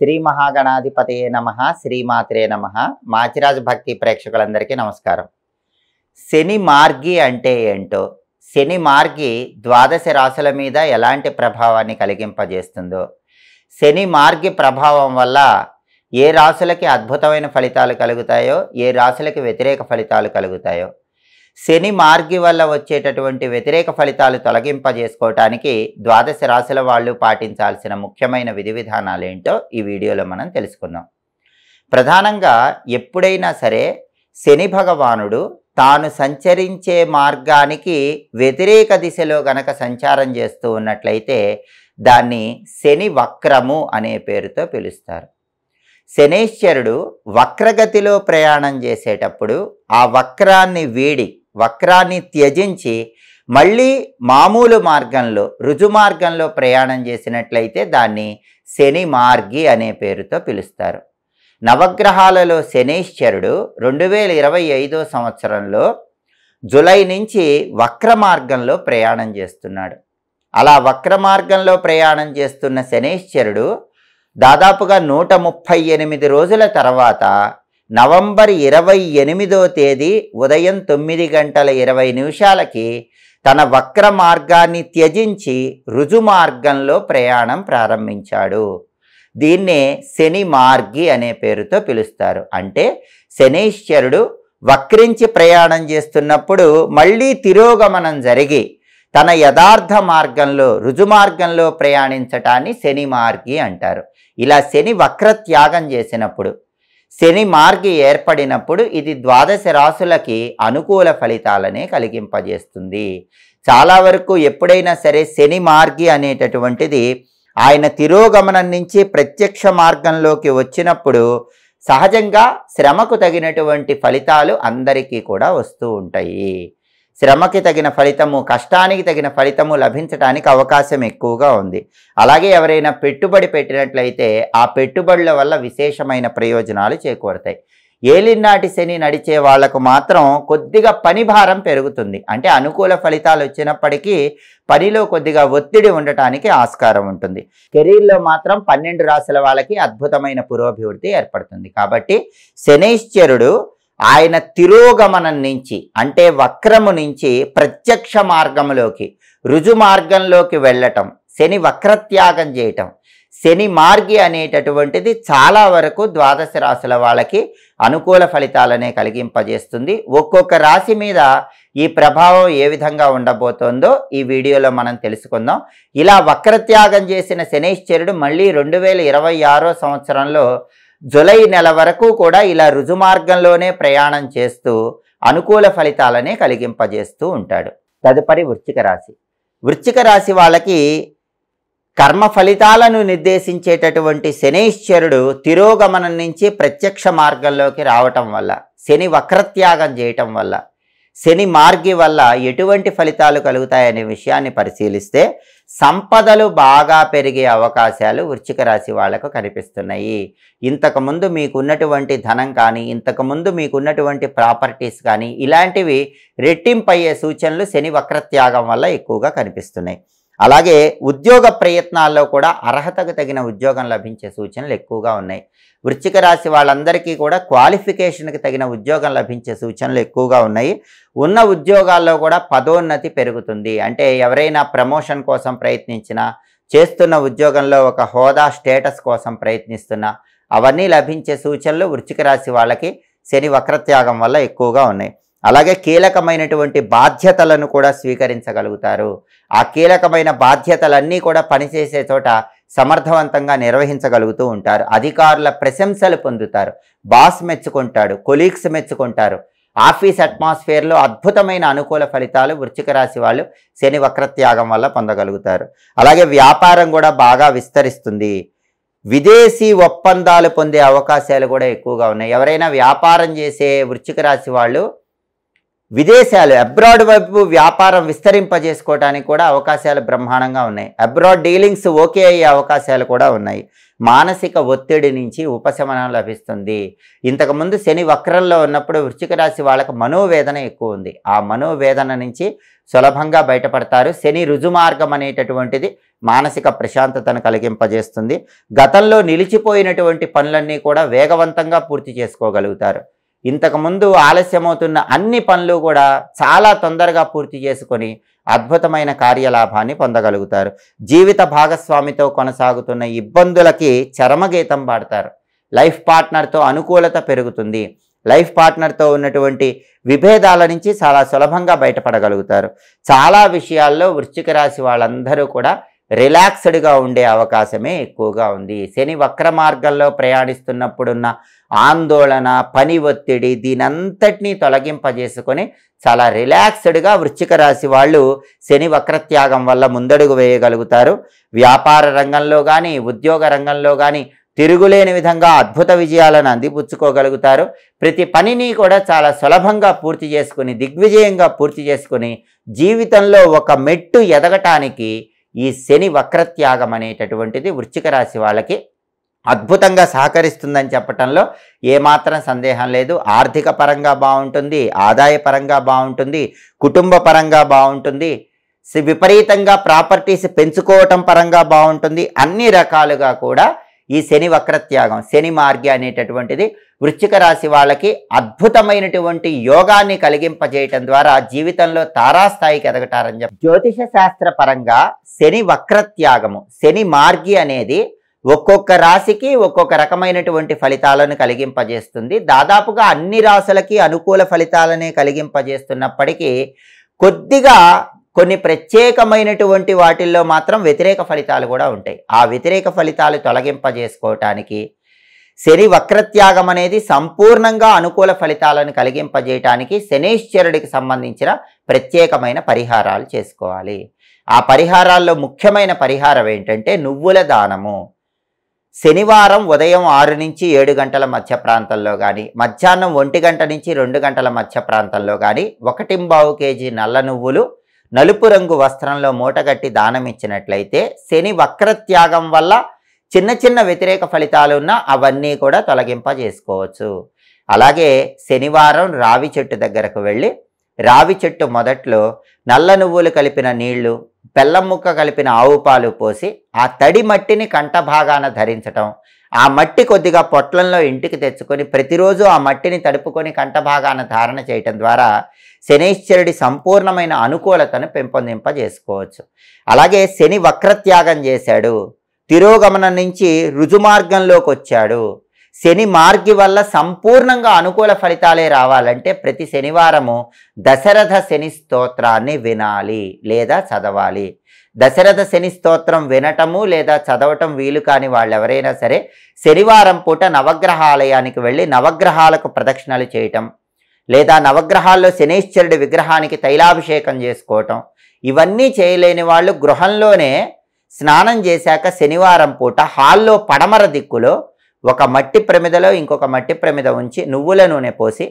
శ్రీ మహాగణాధిపతయే నమః శ్రీమాత్రే నమః మాచిరాజు భక్తి ప్రేక్షకులందరికీ నమస్కారం. శని మార్గి అంటే ఏంటో, శని మార్గి ద్వాదశ రాశుల మీద ఎలాంటి ప్రభావాన్ని కలిగింపజేస్తుందో, శని మార్గి ప్రభావం వల్ల ఏ రాశులకి అద్భుతమైన ఫలితాలు కలుగుతాయో, ఏ రాశులకి వ్యతిరేక ఫలితాలు కలుగుతాయో, శని మార్గి వల్ల వచ్చేటటువంటి వ్యతిరేక ఫలితాలు తొలగింపజేసుకోవటానికి ద్వాదశ రాశుల వాళ్ళు పాటించాల్సిన ముఖ్యమైన విధి విధానాలు ఏంటో ఈ వీడియోలో మనం తెలుసుకుందాం. ప్రధానంగా ఎప్పుడైనా సరే శని భగవానుడు తాను సంచరించే మార్గానికి వ్యతిరేక దిశలో గనక సంచారం చేస్తూ ఉన్నట్లయితే దాన్ని శని వక్రము అనే పేరుతో పిలుస్తారు. శనేశ్వరుడు వక్రగతిలో ప్రయాణం చేసేటప్పుడు ఆ వక్రాన్ని వీడి, వక్రాన్ని త్యజించి మళ్ళీ మామూలు మార్గంలో, రుజు మార్గంలో ప్రయాణం చేసినట్లయితే దాన్ని శని మార్గి అనే పేరుతో పిలుస్తారు. నవగ్రహాలలో శనేశ్వరుడు 2025 సంవత్సరంలో జూలై నుంచి వక్ర మార్గంలో ప్రయాణం చేస్తున్నాడు. అలా వక్ర మార్గంలో ప్రయాణం చేస్తున్న శనేశ్వరుడు దాదాపుగా 138 రోజుల తర్వాత నవంబర్ 28వ తేదీ ఉదయం 9:20 తన వక్ర మార్గాన్ని త్యజించి రుజు మార్గంలో ప్రయాణం ప్రారంభించాడు. దీన్నే శని మార్గి అనే పేరుతో పిలుస్తారు. అంటే శనేశ్వరుడు వక్రించి ప్రయాణం చేస్తున్నప్పుడు మళ్ళీ తిరోగమనం జరిగి తన యథార్థ మార్గంలో, రుజు మార్గంలో ప్రయాణించటాన్ని శని మార్గి అంటారు. ఇలా శని వక్ర త్యాగం చేసినప్పుడు, శని మార్గి ఏర్పడినప్పుడు ఇది ద్వాదశ రాశులకి అనుకూల ఫలితాలనే కలిగింపజేస్తుంది. చాలా వరకు ఎప్పుడైనా సరే శని మార్గి అనేటటువంటిది ఆయన తిరోగమనం నుంచి ప్రత్యక్ష మార్గంలోకి వచ్చినప్పుడు సహజంగా శ్రమకు తగినటువంటి ఫలితాలు అందరికీ కూడా వస్తూ ఉంటాయి. శ్రమకి తగిన ఫలితము, కష్టానికి తగిన ఫలితము లభించడానికి అవకాశం ఎక్కువగా ఉంది. అలాగే ఎవరైనా పెట్టుబడి పెట్టినట్లయితే ఆ పెట్టుబడుల వల్ల విశేషమైన ప్రయోజనాలు చేకూరుతాయి. ఏలినాటి శని నడిచే వాళ్లకు మాత్రం కొద్దిగా పని భారం పెరుగుతుంది. అంటే అనుకూల ఫలితాలు వచ్చినప్పటికీ పనిలో కొద్దిగా ఒత్తిడి ఉండటానికి ఆస్కారం ఉంటుంది. కెరీర్లో మాత్రం 12 రాశుల వాళ్ళకి అద్భుతమైన పురోభివృద్ధి ఏర్పడుతుంది. కాబట్టి శనైశ్వరుడు ఆయన తిరోగమనం నుంచి, అంటే వక్రము నుంచి ప్రత్యక్ష మార్గంలోకి, రుజు మార్గంలోకి వెళ్ళటం, శని వక్రత్యాగం చేయటం, శని మార్గి అనేటటువంటిది చాలా వరకు ద్వాదశ రాశుల వాళ్ళకి అనుకూల ఫలితాలనే కలిగింపజేస్తుంది. ఒక్కొక్క రాశి మీద ఈ ప్రభావం ఏ విధంగా ఉండబోతోందో ఈ వీడియోలో మనం తెలుసుకుందాం. ఇలా వక్రత్యాగం చేసిన శనైశ్వరుడు మళ్ళీ 2026 సంవత్సరంలో జూలై నెల వరకు కూడా ఇలా రుజు మార్గంలోనే ప్రయాణం చేస్తూ అనుకూల ఫలితాలనే కలిగింపజేస్తూ ఉంటాడు. తదుపరి వృశ్చిక రాశి. వృశ్చిక రాశి వాళ్ళకి కర్మ ఫలితాలను నిర్దేశించేటటువంటి శనైశ్వరుడు తిరోగమనం నుంచి ప్రత్యక్ష మార్గంలోకి రావటం వల్ల, శని వక్రత్యాగం చేయటం వల్ల, శని మార్గి వల్ల ఎటువంటి ఫలితాలు కలుగుతాయనే విషయాన్ని పరిశీలిస్తే సంపదలు బాగా పెరిగే అవకాశాలు వృశ్చిక రాశి వాళ్లకు కనిపిస్తున్నాయి. ఇంతకుముందు మీకున్నటువంటి ధనం కానీ, ఇంతకుముందు మీకున్నటువంటి ప్రాపర్టీస్ కానీ ఇలాంటివి రెట్టింపయ్యే సూచనలు శని వక్రత్యాగం వల్ల ఎక్కువగా కనిపిస్తున్నాయి. అలాగే ఉద్యోగ ప్రయత్నాల్లో కూడా అర్హతకు తగిన ఉద్యోగం లభించే సూచనలు ఎక్కువగా ఉన్నాయి. వృశ్చిక రాశి వాళ్ళందరికీ కూడా క్వాలిఫికేషన్కి తగిన ఉద్యోగం లభించే సూచనలు ఎక్కువగా ఉన్నాయి. ఉన్న ఉద్యోగాల్లో కూడా పదోన్నతి పెరుగుతుంది. అంటే ఎవరైనా ప్రమోషన్ కోసం ప్రయత్నించినా, చేస్తున్న ఉద్యోగంలో ఒక హోదా, స్టేటస్ కోసం ప్రయత్నిస్తున్నా అవన్నీ లభించే సూచనలు వృశ్చిక రాశి వాళ్ళకి శని వక్రత్యాగం వల్ల ఎక్కువగా ఉన్నాయి. అలాగే కీలకమైనటువంటి బాధ్యతలను కూడా స్వీకరించగలుగుతారు. ఆ కీలకమైన బాధ్యతలన్నీ కూడా పనిచేసే చోట సమర్థవంతంగా నిర్వహించగలుగుతూ ఉంటారు. అధికారుల ప్రశంసలు పొందుతారు. బాస్ మెచ్చుకుంటాడు, కొలీగ్స్ మెచ్చుకుంటారు. ఆఫీస్ అట్మాస్ఫియర్లో అద్భుతమైన అనుకూల ఫలితాలు వృశ్చిక రాశి వాళ్ళు శని వక్రత్యాగం వల్ల పొందగలుగుతారు. అలాగే వ్యాపారం కూడా బాగా విస్తరిస్తుంది. విదేశీ ఒప్పందాలు పొందే అవకాశాలు కూడా ఎక్కువగా ఉన్నాయి. ఎవరైనా వ్యాపారం చేసే వృశ్చిక రాశి వాళ్ళు విదేశాలు అబ్రాడ్ వైపు వ్యాపారం విస్తరింపజేసుకోవడానికి కూడా అవకాశాలు బ్రహ్మాండంగా ఉన్నాయి. అబ్రాడ్ డీలింగ్స్ ఓకే అయ్యే అవకాశాలు కూడా ఉన్నాయి. మానసిక ఒత్తిడి నుంచి ఉపశమనం లభిస్తుంది. ఇంతకుముందు శని వక్రంలో ఉన్నప్పుడు వృశ్చిక రాశి వాళ్ళకు మనోవేదన ఎక్కువ ఉంది. ఆ మనోవేదన నుంచి సులభంగా బయటపడతారు. శని రుజుమార్గం అనేటటువంటిది మానసిక ప్రశాంతతను కలిగింపజేస్తుంది. గతంలో నిలిచిపోయినటువంటి పనులన్నీ కూడా వేగవంతంగా పూర్తి చేసుకోగలుగుతారు. ఇంతకుముందు ఆలస్యమవుతున్న అన్ని పనులు కూడా చాలా తొందరగా పూర్తి చేసుకొని అద్భుతమైన కార్యలాభాన్ని పొందగలుగుతారు. జీవిత భాగస్వామితో కొనసాగుతున్న ఇబ్బందులకి చరమగీతం పాడతారు. లైఫ్ పార్ట్నర్తో అనుకూలత పెరుగుతుంది. లైఫ్ పార్ట్నర్తో ఉన్నటువంటి విభేదాల నుంచి చాలా సులభంగా బయటపడగలుగుతారు. చాలా విషయాల్లో వృశ్చిక రాశి వాళ్ళందరూ కూడా రిలాక్స్డ్గా ఉండే అవకాశమే ఎక్కువగా ఉంది. శని వక్ర మార్గంలో ప్రయాణిస్తున్నప్పుడున్న ఆందోళన, పని ఒత్తిడి దీనంతటినీ తొలగింపజేసుకొని చాలా రిలాక్స్డ్గా వృశ్చిక రాశి వాళ్ళు శని వక్రత్యాగం వల్ల ముందడుగు వేయగలుగుతారు. వ్యాపార రంగంలో కానీ ఉద్యోగ రంగంలో కానీ తిరుగులేని విధంగా అద్భుత విజయాలను అందిపుచ్చుకోగలుగుతారు. ప్రతి పనిని కూడా చాలా సులభంగా పూర్తి చేసుకుని దిగ్విజయంగా పూర్తి చేసుకుని జీవితంలో ఒక మెట్టు ఎదగటానికి ఈ శని వక్రత్యాగం అనేటటువంటిది వృశ్చిక రాశి వాళ్ళకి అద్భుతంగా సహకరిస్తుందని చెప్పటంలో ఏమాత్రం సందేహం లేదు. ఆర్థిక పరంగా బాగుంటుంది, ఆదాయ పరంగా బాగుంటుంది, కుటుంబ పరంగా బాగుంటుంది, విపరీతంగా ప్రాపర్టీస్ పెంచుకోవటం పరంగా బాగుంటుంది. అన్ని రకాలుగా కూడా ఈ శని వక్రత్యాగం, శని మార్గి అనేటటువంటిది వృశ్చిక రాశి వాళ్ళకి అద్భుతమైనటువంటి యోగాన్ని కలిగింపజేయటం ద్వారా జీవితంలో తారాస్థాయికి ఎదగటారని చెప్పి జ్యోతిష శాస్త్ర పరంగా శని వక్రత్యాగము, శని మార్గి అనేది ఒక్కొక్క రాశికి ఒక్కొక్క రకమైనటువంటి ఫలితాలను కలిగింపజేస్తుంది. దాదాపుగా అన్ని రాశులకి అనుకూల ఫలితాలనే కలిగింపజేస్తున్నప్పటికీ కొద్దిగా కొన్ని ప్రత్యేకమైనటువంటి వాటిల్లో మాత్రం వ్యతిరేక ఫలితాలు కూడా ఉంటాయి. ఆ వ్యతిరేక ఫలితాలు తొలగింపజేసుకోవటానికి శని వక్రత్యాగం అనేది సంపూర్ణంగా అనుకూల ఫలితాలను కలిగింపజేయటానికి శనీశ్వరుడికి సంబంధించిన ప్రత్యేకమైన పరిహారాలు చేసుకోవాలి. ఆ పరిహారాల్లో ముఖ్యమైన పరిహారం ఏంటంటే నువ్వుల దానము. శనివారం ఉదయం 6 నుంచి 7 గంటల మధ్య ప్రాంతంలో కానీ, మధ్యాహ్నం 1 గంట నుంచి 2 గంటల మధ్య ప్రాంతంలో కానీ 1.25 కేజీ నల్ల నువ్వులు నలుపు రంగు వస్త్రంలో మూటగట్టి దానం ఇచ్చినట్లయితే శని వక్రత్యాగం వల్ల చిన్న చిన్న వ్యతిరేక ఫలితాలు ఉన్నా అవన్నీ కూడా తొలగింపజేసుకోవచ్చు. అలాగే శనివారం రావి చెట్టు దగ్గరకు వెళ్ళి రావి చెట్టు మొదట్లో నల్ల నువ్వులు కలిపిన నీళ్లు, బెల్లం ముక్క కలిపిన ఆవు పాలు పోసి ఆ తడి మట్టిని కంఠభాగాన ధరించటం, ఆ మట్టి కొద్దిగా పొట్లంలో ఇంటికి తెచ్చుకొని ప్రతిరోజు ఆ మట్టిని తడుపుకొని కంఠభాగాన ధారణ చేయటం ద్వారా శనీశ్వరుడి సంపూర్ణమైన అనుకూలతను పెంపొందింపజేసుకోవచ్చు. అలాగే శని వక్రత్యాగం చేశాడు, తిరోగమనం నుంచి రుజుమార్గంలోకి వచ్చాడు, శని మార్గి వల్ల సంపూర్ణంగా అనుకూల ఫలితాలే రావాలంటే ప్రతి శనివారము దశరథ శని స్తోత్రాన్ని వినాలి లేదా చదవాలి. దశరథ శని స్తోత్రం వినటము లేదా చదవటం వీలు కాని వాళ్ళు ఎవరైనా సరే శనివారం పూట నవగ్రహాలయానికి వెళ్ళి నవగ్రహాలకు ప్రదక్షిణలు చేయటం లేదా నవగ్రహాల్లో శనీశ్వరుడి విగ్రహానికి తైలాభిషేకం చేసుకోవటం, ఇవన్నీ చేయలేని వాళ్ళు గృహంలోనే స్నానం చేశాక శనివారం పూట హాల్లో పడమర దిక్కులో ఒక మట్టి ప్రమిదలో ఇంకొక మట్టి ప్రమిద ఉంచి నువ్వుల నూనె పోసి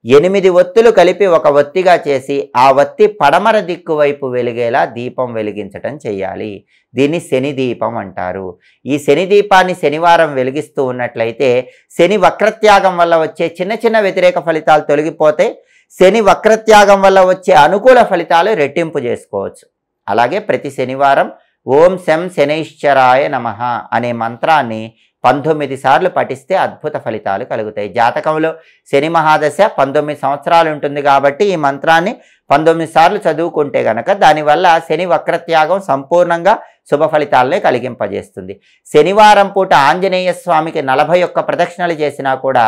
8 ఒత్తులు కలిపి ఒక ఒత్తిగా చేసి ఆ ఒత్తి పడమర దిక్కు వైపు వెలిగేలా దీపం వెలిగించటం చెయ్యాలి. దీన్ని శని దీపం అంటారు. ఈ శని దీపాన్ని శనివారం వెలిగిస్తూ ఉన్నట్లయితే శని వక్రత్యాగం వల్ల వచ్చే చిన్న చిన్న వ్యతిరేక ఫలితాలు తొలగిపోతే శని వక్రత్యాగం వల్ల వచ్చే అనుకూల ఫలితాలు రెట్టింపు చేసుకోవచ్చు. అలాగే ప్రతి శనివారం ఓం శం శనైశ్చరాయ నమః అనే మంత్రాన్ని 19 సార్లు పఠిస్తే అద్భుత ఫలితాలు కలుగుతాయి. జాతకంలో శని మహాదశ 19 సంవత్సరాలు ఉంటుంది కాబట్టి ఈ మంత్రాన్ని 19 సార్లు చదువుకుంటే గనక దానివల్ల శని వక్రత్యాగం సంపూర్ణంగా శుభ ఫలితాలనే కలిగింపజేస్తుంది. శనివారం పూట ఆంజనేయ స్వామికి 41 ప్రదక్షిణలు చేసినా కూడా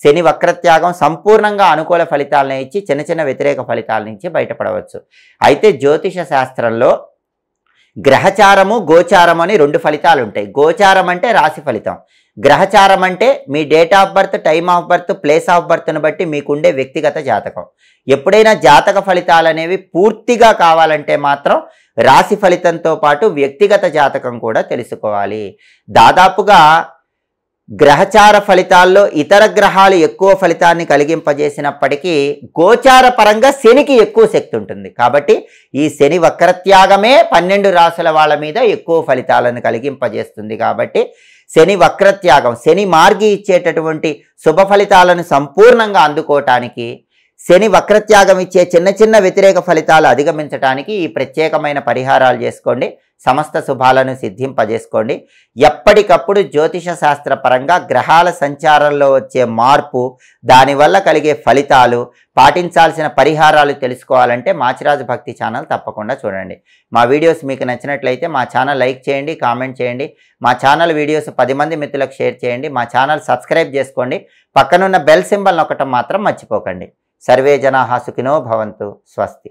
శని వక్రత్యాగం సంపూర్ణంగా అనుకూల ఫలితాలను ఇచ్చి చిన్న చిన్న వ్యతిరేక ఫలితాల నుంచి బయటపడవచ్చు. అయితే జ్యోతిష శాస్త్రంలో గ్రహచారము గోచారం అని 2 ఫలితాలు ఉంటాయి. గోచారం అంటే రాశి ఫలితం, గ్రహచారం అంటే మీ date of birth, time of birth, place of బర్త్ను బట్టి మీకుండే వ్యక్తిగత జాతకం. ఎప్పుడైనా జాతక ఫలితాలు అనేవి పూర్తిగా కావాలంటే మాత్రం రాశి ఫలితంతో పాటు వ్యక్తిగత జాతకం కూడా తెలుసుకోవాలి. దాదాపుగా గ్రహచార ఫలితాల్లో ఇతర గ్రహాలు ఎక్కువ ఫలితాన్ని కలిగింపజేసినప్పటికీ గోచార పరంగా శనికి ఎక్కువ శక్తి ఉంటుంది. కాబట్టి ఈ శని వక్రత్యాగమే 12 రాశుల వాళ్ళ మీద ఎక్కువ ఫలితాలను కలిగింపజేస్తుంది. కాబట్టి శని వక్రత్యాగం, శని మార్గి ఇచ్చేటటువంటి శుభ ఫలితాలను సంపూర్ణంగా అందుకోవటానికి, శని వక్రత్యాగం ఇచ్చే చిన్న చిన్న వ్యతిరేక ఫలితాలు అధిగమించడానికి ఈ ప్రత్యేకమైన పరిహారాలు చేసుకోండి. సమస్త శుభాలను సిద్ధింపజేసుకోండి. ఎప్పటికప్పుడు జ్యోతిష శాస్త్ర పరంగా గ్రహాల సంచారంలో వచ్చే మార్పు, దానివల్ల కలిగే ఫలితాలు, పాటించాల్సిన పరిహారాలు తెలుసుకోవాలంటే మాచిరాజు భక్తి ఛానల్ తప్పకుండా చూడండి. మా వీడియోస్ మీకు నచ్చినట్లయితే మా ఛానల్ లైక్ చేయండి, కామెంట్ చేయండి. మా ఛానల్ వీడియోస్ 10 మంది మిత్రులకు షేర్ చేయండి. మా ఛానల్ సబ్స్క్రైబ్ చేసుకోండి. పక్కనున్న బెల్ సింబల్ నొక్కటం మాత్రం మర్చిపోకండి. సర్వే జనాః సుఖినో భవంతు. స్వస్తి.